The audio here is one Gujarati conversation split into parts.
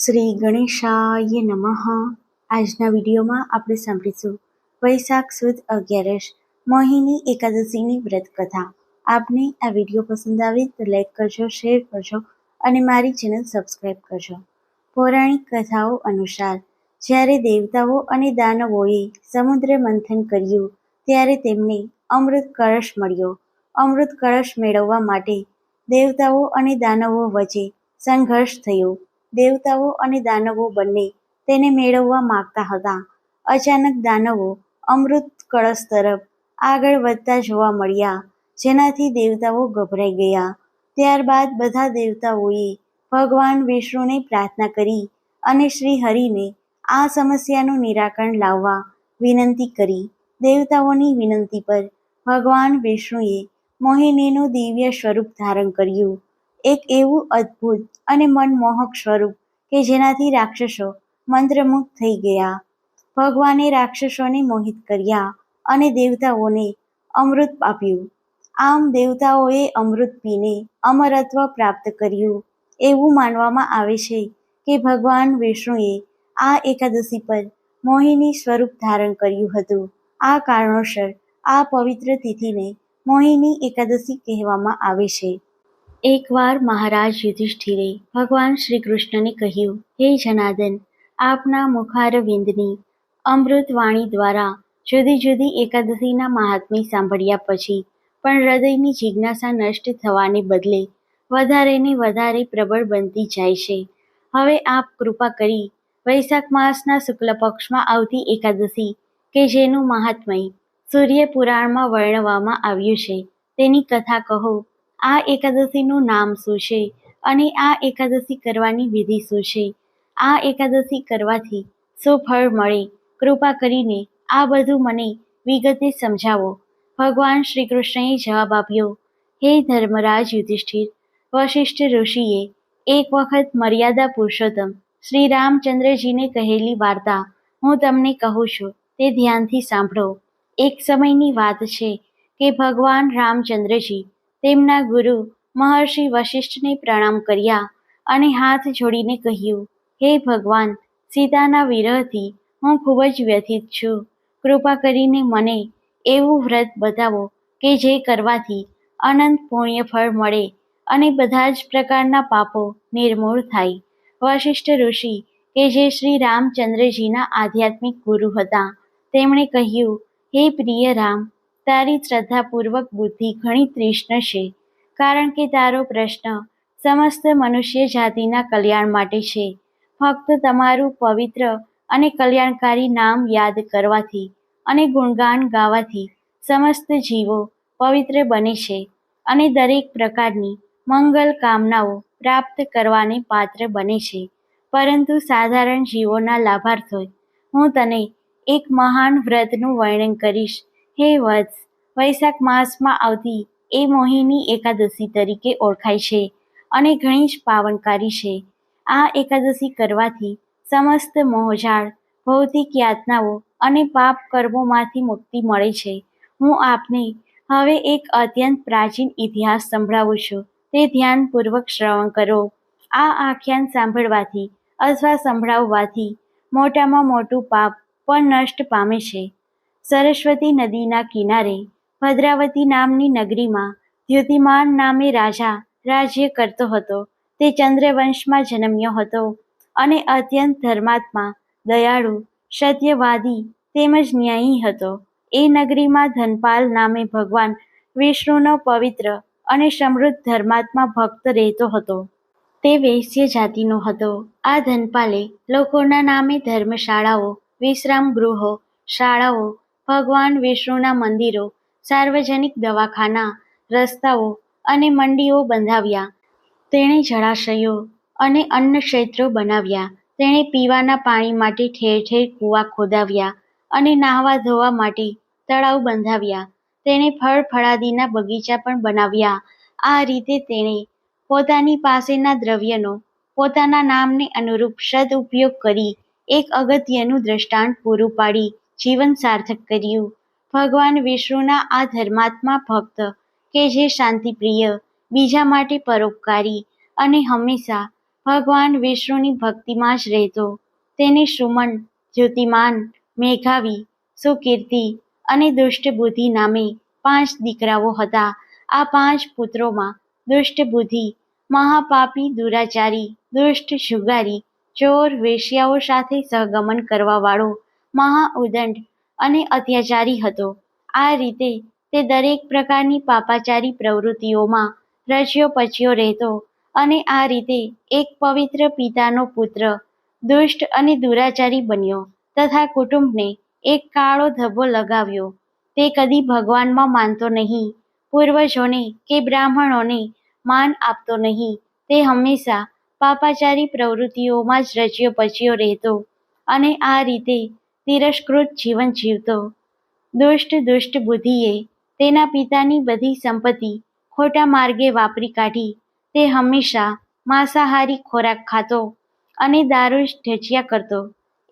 શ્રી ગણેશાય નમઃ. આજના વિડીયોમાં આપણે સાંભળીશું વૈશાખ સુદ 11 મોહિની એકાદશીની વ્રત કથા. આપને આ વિડીયો પસંદ આવે તો લાઈક કરજો, શેર કરજો અને મારી ચેનલ સબસ્ક્રાઈબ કરજો. પૌરાણિક કથાઓ અનુસાર જ્યારે દેવતાઓ અને દાનવોએ સમુદ્ર મંથન કર્યું ત્યારે તેમને અમૃત કળશ મળ્યો. અમૃત કળશ મેળવવા માટે દેવતાઓ અને દાનવો વચ્ચે સંઘર્ષ થયો. દેવતાઓ અને દાનવો બંને તેને મેળવવા માંગતા હતા. અચાનક દાનવો અમૃત કળશ તરફ આગળ વધતા જોવા મળ્યા, જેનાથી દેવતાઓ ગભરાઈ ગયા. ત્યારબાદ બધા દેવતાઓએ ભગવાન વિષ્ણુને પ્રાર્થના કરી અને શ્રી હરિને આ સમસ્યાનું નિરાકરણ લાવવા વિનંતી કરી. દેવતાઓની વિનંતી પર ભગવાન વિષ્ણુએ મોહિનીનું દિવ્ય સ્વરૂપ ધારણ કર્યું. એક એવું અદ્ભુત અને મનમોહક સ્વરૂપ કે જેનાથી રાક્ષસો મંત્રમુગ્ધ થઈ ગયા. ભગવાને રાક્ષસોને મોહિત કર્યા અને દેવતાઓને અમૃત આપ્યું. આમ દેવતાઓએ અમૃત પીને અમરત્વ પ્રાપ્ત કર્યું. એવું માનવામાં આવે છે કે ભગવાન વિષ્ણુએ આ એકાદશી પર મોહિની સ્વરૂપ ધારણ કર્યું હતું. આ કારણોસર આ પવિત્ર તિથિને મોહિની એકાદશી કહેવામાં આવે છે. એકવાર મહારાજ યુધિષ્ઠિરે ભગવાન શ્રી કૃષ્ણને કહ્યું, હે જનાર્દન, આપના મુખારવિંદની અમૃત વાણી દ્વારા જુદી જુદી એકાદશીના મહાત્મ્ય સાંભળ્યા પછી પણ હૃદયની જિજ્ઞાસા નષ્ટ થવાને બદલે વધારે ને વધારે પ્રબળ બનતી જાય છે. હવે આપ કૃપા કરી વૈશાખ માસના શુક્લ પક્ષમાં આવતી એકાદશી કે જેનું મહાત્મ્ય સૂર્ય પુરાણમાં વર્ણવવામાં આવ્યું છે તેની કથા કહો. આ એકાદશીનું નામ શું છે અને આ એકાદશી કરવાની વિધિ શું છે? આ એકાદશી કરવાથી શું ફળ મળે? કૃપા કરીને આ બધું મને વિગતે સમજાવો. ભગવાન શ્રી કૃષ્ણએ જવાબ આપ્યો, હે ધર્મરાજ યુધિષ્ઠિર, વશિષ્ઠ ઋષિએ એક વખત મર્યાદા પુરુષોત્તમ શ્રી રામચંદ્રજીને કહેલી વાર્તા હું તમને કહું છું, તે ધ્યાનથી સાંભળો. એક સમયની વાત છે કે ભગવાન રામચંદ્રજી તેમના ગુરુ મહર્ષિ વશિષ્ઠને પ્રણામ કર્યા અને હાથ જોડીને કહ્યું, હે ભગવાન, સીતાના વિરહથી હું ખૂબ જ વ્યથિત છું. કૃપા કરીને મને એવું વ્રત બતાવો કે જે કરવાથી અનંત પુણ્ય ફળ મળે અને બધા જ પ્રકારના પાપો નિર્મૂળ થાય. વશિષ્ઠ ઋષિ કે જે શ્રી રામચંદ્રજીના આધ્યાત્મિક ગુરુ હતા, તેમણે કહ્યું, હે પ્રિય રામ, તારી શ્રદ્ધાપૂર્વક બુદ્ધિ ઘણી તીક્ષ્ણ છે, કારણ કે તારો પ્રશ્ન સમસ્ત મનુષ્ય જાતિના કલ્યાણ માટે છે. ફક્ત તમારું પવિત્ર અને કલ્યાણકારી નામ યાદ કરવાથી અને ગુણગાન ગાવાથી સમસ્ત જીવો પવિત્ર બને છે અને દરેક પ્રકારની મંગલ કામનાઓ પ્રાપ્ત કરવાને પાત્ર બને છે. પરંતુ સાધારણ જીવોના લાભાર્થે હું તને એક મહાન વ્રતનું વર્ણન કરીશ. હે વત્સ, વૈશાખ માસમાં આવતી એ મોહિની એકાદશી તરીકે ઓળખાય છે અને ઘણી જ પાવનકારી છે. આ એકાદશી કરવાથી સમસ્ત મોહજાળ, ભૌતિક યાતનાઓ અને પાપ કર્મોમાંથી મુક્તિ મળે છે. હું આપને હવે એક અત્યંત પ્રાચીન ઇતિહાસ સંભળાવું છું, તે ધ્યાનપૂર્વક શ્રવણ કરો. આ આખ્યાન સાંભળવાથી અથવા સંભળાવવાથી મોટામાં મોટું પાપ પણ નષ્ટ પામે છે. સરસ્વતી નદીના કિનારે ભદ્રાવતી નામની નગરીમાં દ્યુતિમાન નામે રાજા રાજ્ય કરતો હતો. તે ચંદ્રવંશમાં જન્મ્યો હતો અને અત્યંત ધર્માત્મા, દયાળુ, સત્યવાદી તેમજ ન્યાયી હતો. એ નગરીમાં ધનપાલ નામે ભગવાન વિષ્ણુનો પવિત્ર અને સમૃદ્ધ ધર્માત્મા ભક્ત રહેતો હતો. તે વૈશ્ય જાતિનો હતો. આ ધનપાલે લોકોના નામે ધર્મશાળાઓ, વિશ્રામ ગૃહો, શાળાઓ, ભગવાન વિષ્ણુના મંદિરો, સાર્વજનિક દવાખાના, રસ્તાઓ અને મંડીઓ બંધાવ્યા. તેણે જળાશયો અને અન્ન ક્ષેત્રો બનાવ્યા. તેણે પીવાના પાણી માટે ઠેર ઠેર કૂવા ખોદાવ્યા અને નાહવા ધોવા માટે તળાવ બંધાવ્યા. તેણે ફળ ફળાદીના બગીચા પણ બનાવ્યા. આ રીતે તેણે પોતાની પાસેના દ્રવ્યનો પોતાના નામને અનુરૂપ સદઉપયોગ કરી એક અગત્યનું દ્રષ્ટાંત પૂરું પાડી જીવન સાર્થક કર્યું. ભગવાન વિષ્ણુના આ ધર્માત્મા ભક્ત કે જે શાંતિપ્રિય, બીજા માટે પરોપકારી અને હંમેશા ભગવાન વિષ્ણુની ભક્તિમાં જ રહેતો. તેને સુમન, જ્યોતિમાન, મેઘાવી, સુકીર્તિ અને દુષ્ટબુદ્ધિ નામે 5 દીકરાઓ હતા. આ 5 પુત્રોમાં દુષ્ટબુદ્ધિ મહાપાપી, દુરાચારી, દુષ્ટ, જુગારી, ચોર, વેશ્યાઓ સાથે સહગમન કરવાવાળો, મહાઉદંડ અને અત્યાચારી હતો. આ રીતે તે દરેક પ્રકારની પાપાચારી પ્રવૃત્તિઓમાં રચ્યો પચ્યો રહેતો અને આ રીતે એક પવિત્ર પિતાનો પુત્ર દુષ્ટ અને દુરાચારી બન્યો તથા કુટુંબને એક કાળો ધબ્બો લગાવ્યો. તે કદી ભગવાનમાં માનતો નહીં, પૂર્વજોને કે બ્રાહ્મણોને માન આપતો નહીં. તે હંમેશા પાપાચારી પ્રવૃત્તિઓમાં જ રચ્યો પચ્યો રહેતો અને આ રીતે તિરસ્કૃત જીવન જીવતો. દુષ્ટ બુદ્ધિએ તેના પિતાની બધી સંપત્તિ ખોટા માર્ગે વાપરી કાઢી. તે હંમેશા માંસાહારી ખોરાક ખાતો અને દારૂ જ ઢચ્યા કરતો.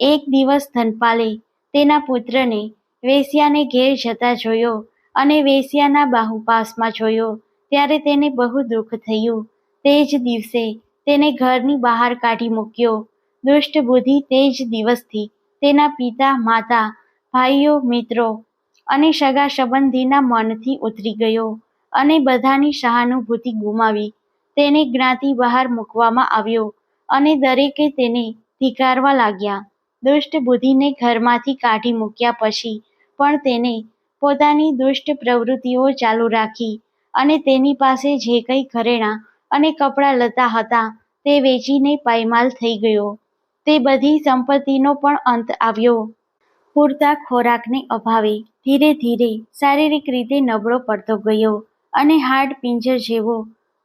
એક દિવસ ધનપાલે તેના પુત્રને વેશ્યાને ઘેર જતા જોયો અને વેશ્યાના બાહુપાસમાં જોયો ત્યારે તેને બહુ દુઃખ થયું. તે જ દિવસે તેને ઘરની બહાર કાઢી મૂક્યો. દુષ્ટ બુદ્ધિ તે જ દિવસથી તેના પિતા, માતા, ભાઈઓ, મિત્રો અને સગા સંબંધીના મનથી ઉતરી ગયો અને બધાની સહાનુભૂતિ ગુમાવી. તેને જ્ઞાતિ બહાર મૂકવામાં આવ્યો અને દરેકે તેને ધિક્કારવા લાગ્યા. દુષ્ટ બુદ્ધિને ઘરમાંથી કાઢી મૂક્યા પછી પણ તેને પોતાની દુષ્ટ પ્રવૃત્તિઓ ચાલુ રાખી અને તેની પાસે જે કંઈ ઘરેણાં અને કપડાં લત્તા હતા તે વેચીને પાયમાલ થઈ ગયો. તે બધી સંપત્તિનો પણ અંત આવ્યો. પૂરતા ખોરાકને અભાવે ધીરે ધીરે શારીરિક રીતે નબળો પડતો ગયો અને હાડ પિંજર જેવો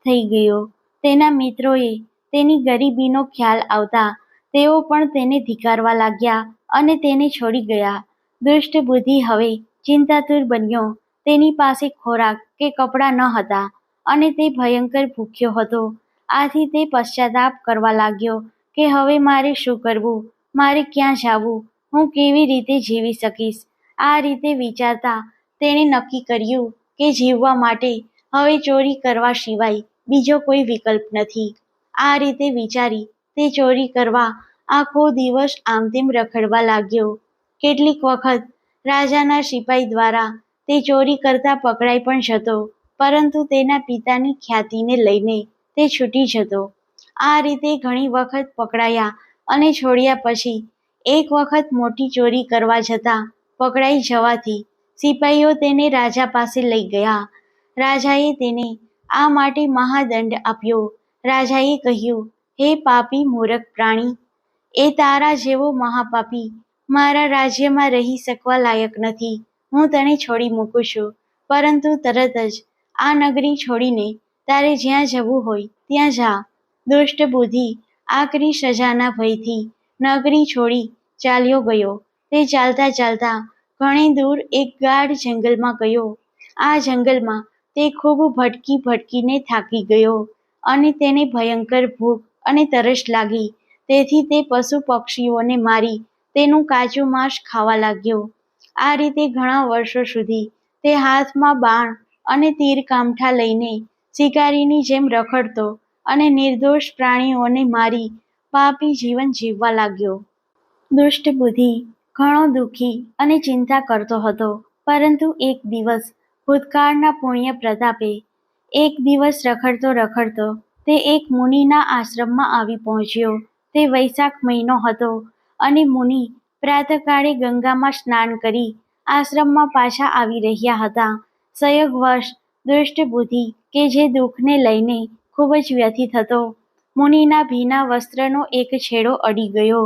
થઈ ગયો. તેના મિત્રોએ તેની ગરીબીનો ખ્યાલ આવતા તેઓ પણ તેને ધિક્કારવા લાગ્યા અને તેને છોડી ગયા. દુષ્ટ બુદ્ધિ હવે ચિંતાતુર બન્યો. તેની પાસે ખોરાક કે કપડાં ન હતા અને તે ભયંકર ભૂખ્યો હતો. આથી તે પશ્ચાતાપ કરવા લાગ્યો કે હવે મારે શું કરવું, મારે ક્યાં જાવું, હું કેવી રીતે જીવી શકીશ. આ રીતે વિચારતા તેણે નક્કી કર્યું કે જીવવા માટે હવે ચોરી કરવા સિવાય બીજો કોઈ વિકલ્પ નથી. આ રીતે વિચારી તે ચોરી કરવા આખો દિવસ આમતેમ રખડવા લાગ્યો. કેટલીક વખત રાજાના સિપાઈ દ્વારા તે ચોરી કરતા પકડાઈ પણ જતો, પરંતુ તેના પિતાની ખ્યાતિને લઈને તે છૂટી જતો. આ રીતે ઘણી વખત પકડાયા અને છોડ્યા પછી એક વખત મોટી ચોરી કરવા જતા પકડાઈ જવાથી સિપાઈઓ તેને રાજા પાસે લઈ ગયા. રાજાએ તેને આ માટે મહાદંડ આપ્યો. રાજાએ કહ્યું, હે પાપી મૂરખ પ્રાણી, એ તારા જેવો મહાપાપી મારા રાજ્યમાં રહી શકવા લાયક નથી. હું તને છોડી મૂકું છું, પરંતુ તરત જ આ નગરી છોડીને તારે જ્યાં જવું હોય ત્યાં જા. દુષ્ટ બુદ્ધિ આકરી સજાના ભયથી નગરી છોડી ચાલ્યો ગયો. તે ચાલતા ચાલતા ઘણી દૂર એક ગાઢ જંગલમાં ગયો. આ જંગલમાં તે ખૂબ ભટકીને થાકી ગયો અને તેને ભયંકર ભૂખ અને તરસ લાગી. તેથી તે પશુ પક્ષીઓને મારી તેનું કાચું માંસ ખાવા લાગ્યો. આ રીતે ઘણા વર્ષો સુધી તે હાથમાં બાણ અને તીરકામઠા લઈને શિકારીની જેમ રખડતો અને નિર્દોષ પ્રાણીઓને મારી પાપી જીવન જીવવા લાગ્યો. દુષ્ટ બુદ્ધિ ઘણો દુઃખી અને ચિંતા કરતો હતો, પરંતુ એક દિવસ ભૂતકાળના પુણ્ય પ્રતાપે એક દિવસ રખડતો તે એક મુનિના આશ્રમમાં આવી પહોંચ્યો. તે વૈશાખ મહિનો હતો અને મુનિ પ્રાતઃકાળે ગંગામાં સ્નાન કરી આશ્રમમાં પાછા આવી રહ્યા હતા. સંયોગવશ દુષ્ટ બુદ્ધિ કે જે દુઃખને લઈને ખૂબ જ વ્યથિત હતો, મુનિના ભીના વસ્ત્રનો એક છેડો અડી ગયો.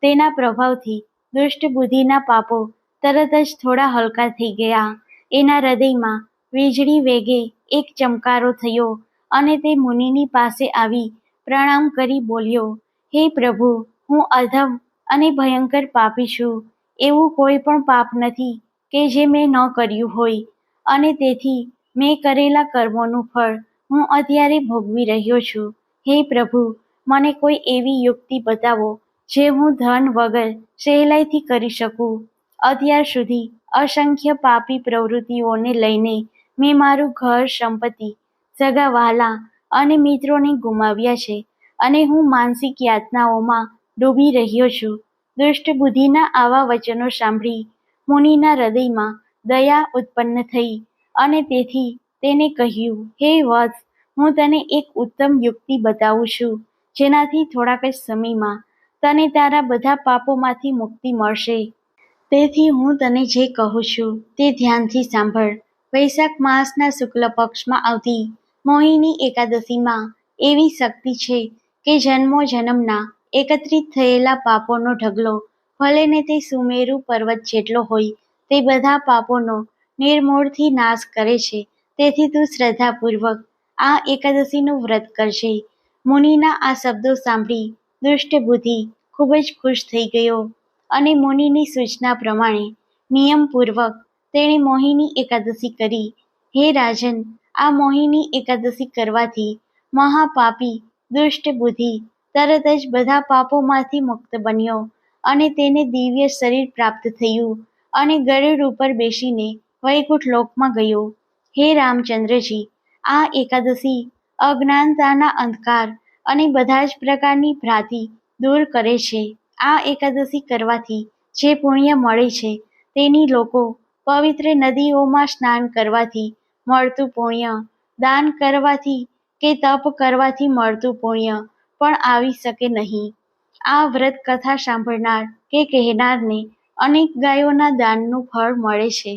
તેના પ્રભાવથી દુષ્ટ બુદ્ધિના પાપો તરત જ થોડા હલકા થઈ ગયા. એના હૃદયમાં વીજળી વેગે એક ચમકારો થયો અને તે મુનિની પાસે આવી પ્રણામ કરી બોલ્યો, હે પ્રભુ, હું અધમ અને ભયંકર પાપી છું. એવું કોઈ પણ પાપ નથી કે જે મેં ન કર્યું હોય અને તેથી મેં કરેલા કર્મોનું ફળ હું અત્યારે ભોગવી રહ્યો છું. હે પ્રભુ, મને કોઈ એવી યુક્તિ બતાવો જે હું ધન વગર સહેલાઈથી કરી શકું. અત્યાર સુધી અસંખ્ય પાપી પ્રવૃત્તિઓને લઈને મેં મારું ઘર, સંપત્તિ, સગા વહાલા અને મિત્રોને ગુમાવ્યા છે અને હું માનસિક યાતનાઓમાં ડૂબી રહ્યો છું. દુષ્ટ બુદ્ધિના આવા વચનો સાંભળી મુનિના હૃદયમાં દયા ઉત્પન્ન થઈ અને તેથી તેને કહ્યું, હે વત્સ, હું તને એક ઉત્તમ યુક્તિ બતાવું છું, જેનાથી થોડાક જ સમયમાં તને તારા બધા પાપોમાંથી મુક્તિ મળશે. તેથી હું તને જે કહું છું તે ધ્યાનથી સાંભળ. વૈશાખ માસના શુક્લ પક્ષમાં આવતી મોહિની એકાદશીમાં એવી શક્તિ છે કે જન્મો જન્મના એકત્રિત થયેલા પાપોનો ઢગલો, ભલે ને તે સુમેરુ પર્વત જેટલો હોય, તે બધા પાપોનો નિર્મૂળથી નાશ કરે છે. તેથી તું શ્રદ્ધાપૂર્વક આ એકાદશીનું વ્રત કરજે. મુનિના આ શબ્દો સાંભળી દુષ્ટ બુદ્ધિ ખૂબ જ ખુશ થઈ ગયો અને મુનિની સૂચના પ્રમાણે નિયમપૂર્વક તેણે મોહિની એકાદશી કરી. હે રાજન, આ મોહિની એકાદશી કરવાથી મહાપાપી દુષ્ટ બુદ્ધિ તરત જ બધા પાપોમાંથી મુક્ત બન્યો અને તેને દિવ્ય શરીર પ્રાપ્ત થયું અને ગરુડ ઉપર બેસીને વૈકુંઠ લોકમાં ગયો. હે રામચંદ્રજી, આ એકાદશી અજ્ઞાનતાના અંધકાર અને બધા જ પ્રકારની ભ્રાંતિ દૂર કરે છે. આ એકાદશી કરવાથી જે પુણ્ય મળે છે તેની લોકો પવિત્ર નદીઓમાં સ્નાન કરવાથી મળતું પુણ્ય, દાન કરવાથી કે તપ કરવાથી મળતું પુણ્ય પણ આવી શકે નહીં. આ વ્રત કથા સાંભળનાર કે કહેનારને અનેક ગાયોના દાનનું ફળ મળે છે.